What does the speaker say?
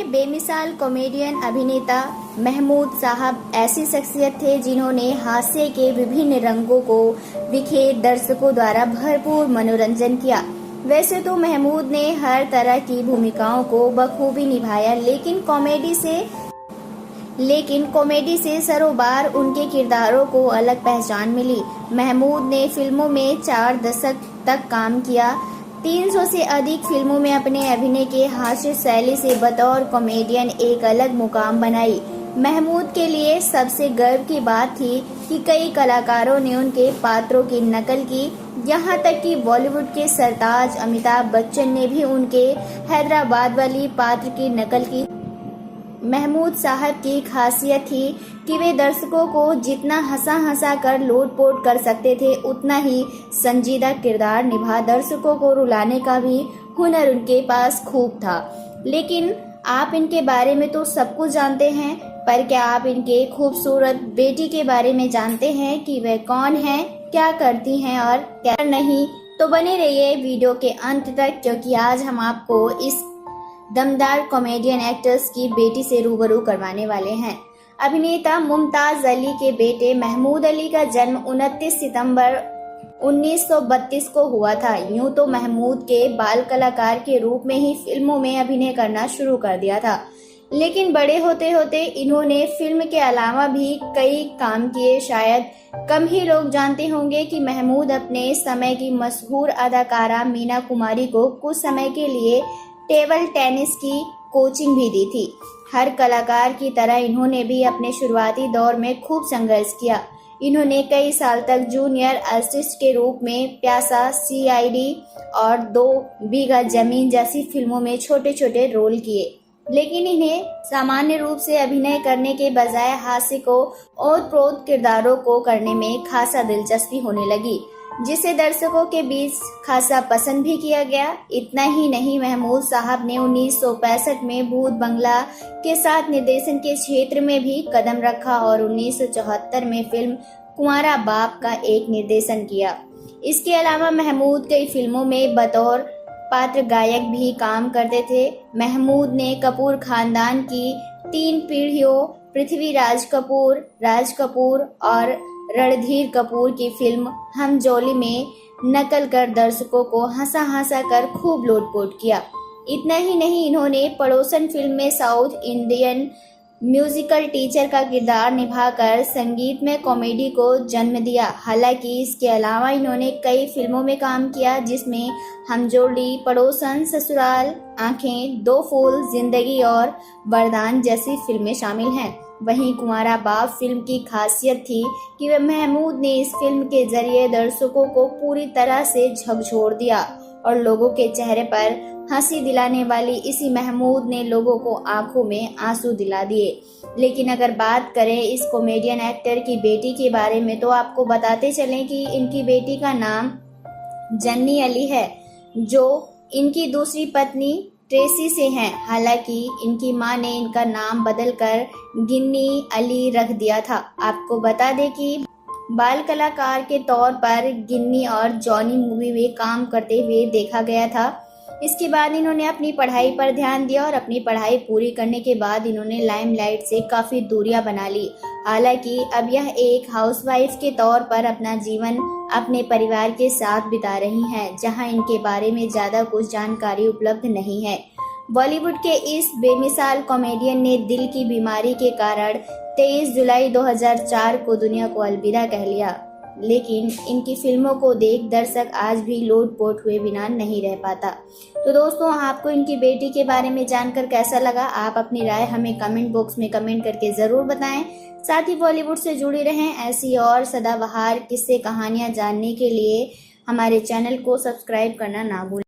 बेमिसाल कॉमेडियन अभिनेता महमूद साहब ऐसी शख्सियत थे जिन्होंने हास्य के विभिन्न रंगों को बिखेर दर्शकों द्वारा भरपूर मनोरंजन किया। वैसे तो महमूद ने हर तरह की भूमिकाओं को बखूबी निभाया, लेकिन कॉमेडी से सरोबार उनके किरदारों को अलग पहचान मिली। महमूद ने फिल्मों में 4 दशक तक काम किया। 300 से अधिक फिल्मों में अपने अभिनय के हास्य शैली से बतौर कॉमेडियन एक अलग मुकाम बनाई। महमूद के लिए सबसे गर्व की बात थी कि कई कलाकारों ने उनके पात्रों की नकल की, यहाँ तक कि बॉलीवुड के सरताज अमिताभ बच्चन ने भी उनके हैदराबाद वाली पात्र की नकल की। महमूद साहब की खासियत थी कि वे दर्शकों को जितना हंसा कर लोट-पोट कर सकते थे, उतना ही संजीदा किरदार निभा दर्शकों को रुलाने का भी हुनर उनके पास खूब था। लेकिन आप इनके बारे में तो सब कुछ जानते हैं, पर क्या आप इनके खूबसूरत बेटी के बारे में जानते हैं कि वह कौन है, क्या करती हैं और क्या नहीं? तो बने रहिए वीडियो के अंत तक, क्योंकि आज हम आपको इस दमदार कॉमेडियन एक्ट्रेस की बेटी से रूबरू करवाने वाले हैं। अभिनेता मुमताज अली के बेटे महमूद अली का जन्म 29 सितंबर 1932 को हुआ था। यूं तो महमूद के बाल कलाकार के रूप में ही फिल्मों में अभिनय करना शुरू कर दिया था, लेकिन बड़े होते होते इन्होंने फिल्म के अलावा भी कई काम किए। शायद कम ही लोग जानते होंगे कि महमूद अपने समय की मशहूर अदाकारा मीना कुमारी को कुछ समय के लिए टेबल टेनिस की कोचिंग भी दी थी। हर कलाकार की तरह इन्होंने भी अपने शुरुआती दौर में खूब संघर्ष किया। इन्होंने कई साल तक जूनियर आर्टिस्ट के रूप में प्यासा, सीआईडी और 2 बीघा जमीन जैसी फिल्मों में छोटे छोटे रोल किए, लेकिन इन्हें सामान्य रूप से अभिनय करने के बजाय हास्य को ओतप्रोत किरदारों को करने में खासा दिलचस्पी होने लगी, जिसे दर्शकों के बीच खासा पसंद भी किया गया। इतना ही नहीं, महमूद साहब ने 1965 में भूत बंगला के साथ निर्देशन के क्षेत्र में भी कदम रखा और 1974 में फिल्म कुंवारा बाप का एक निर्देशन किया। इसके अलावा महमूद कई फिल्मों में बतौर पात्र गायक भी काम करते थे। महमूद ने कपूर खानदान की 3 पीढ़ियों पृथ्वीराज कपूर, राज कपूर और रणधीर कपूर की फिल्म हम जोली में नकल कर दर्शकों को हंसा कर खूब लोटपोट किया। इतना ही नहीं, इन्होंने पड़ोसन फिल्म में साउथ इंडियन म्यूजिकल टीचर का किरदार निभाकर संगीत में कॉमेडी को जन्म दिया। हालांकि इसके अलावा इन्होंने कई फिल्मों में काम किया, जिसमें हम जोड़ी, पड़ोसन, ससुराल, आंखें, 2 फूल, जिंदगी और वरदान जैसी फिल्में शामिल हैं। वहीं कुंवारा बाप फिल्म की खासियत थी कि वह महमूद ने इस फिल्म के जरिए दर्शकों को पूरी तरह से झकझोर दिया और लोगों के चेहरे पर हंसी दिलाने वाली इसी महमूद ने लोगों को आंखों में आंसू दिला दिए। लेकिन अगर बात करें इस कॉमेडियन एक्टर की बेटी के बारे में, तो आपको बताते चलें कि इनकी बेटी का नाम जन्नी अली है, जो इनकी दूसरी पत्नी ट्रेसी से हैं। हालांकि इनकी मां ने इनका नाम बदलकर गिन्नी अली रख दिया था। आपको बता दें कि बाल कलाकार के तौर पर गिन्नी और जॉनी मूवी में काम करते हुए देखा गया था। इसके बाद इन्होंने अपनी पढ़ाई पर ध्यान दिया और अपनी पढ़ाई पूरी करने के बाद इन्होंने लाइमलाइट से काफी दूरियां बना ली। हालांकि अब यह एक हाउसवाइफ के तौर पर अपना जीवन अपने परिवार के साथ बिता रही हैं, जहां इनके बारे में ज्यादा कुछ जानकारी उपलब्ध नहीं है। बॉलीवुड के इस बेमिसाल कॉमेडियन ने दिल की बीमारी के कारण 23 जुलाई 2004 को दुनिया को अलविदा कह लिया, लेकिन इनकी फिल्मों को देख दर्शक आज भी लोट-पोट हुए बिना नहीं रह पाता। तो दोस्तों, आपको इनकी बेटी के बारे में जानकर कैसा लगा? आप अपनी राय हमें कमेंट बॉक्स में कमेंट करके जरूर बताएं। साथ ही बॉलीवुड से जुड़े रहें ऐसी और सदाबहार किस्से कहानियां जानने के लिए हमारे चैनल को सब्सक्राइब करना ना भूलें।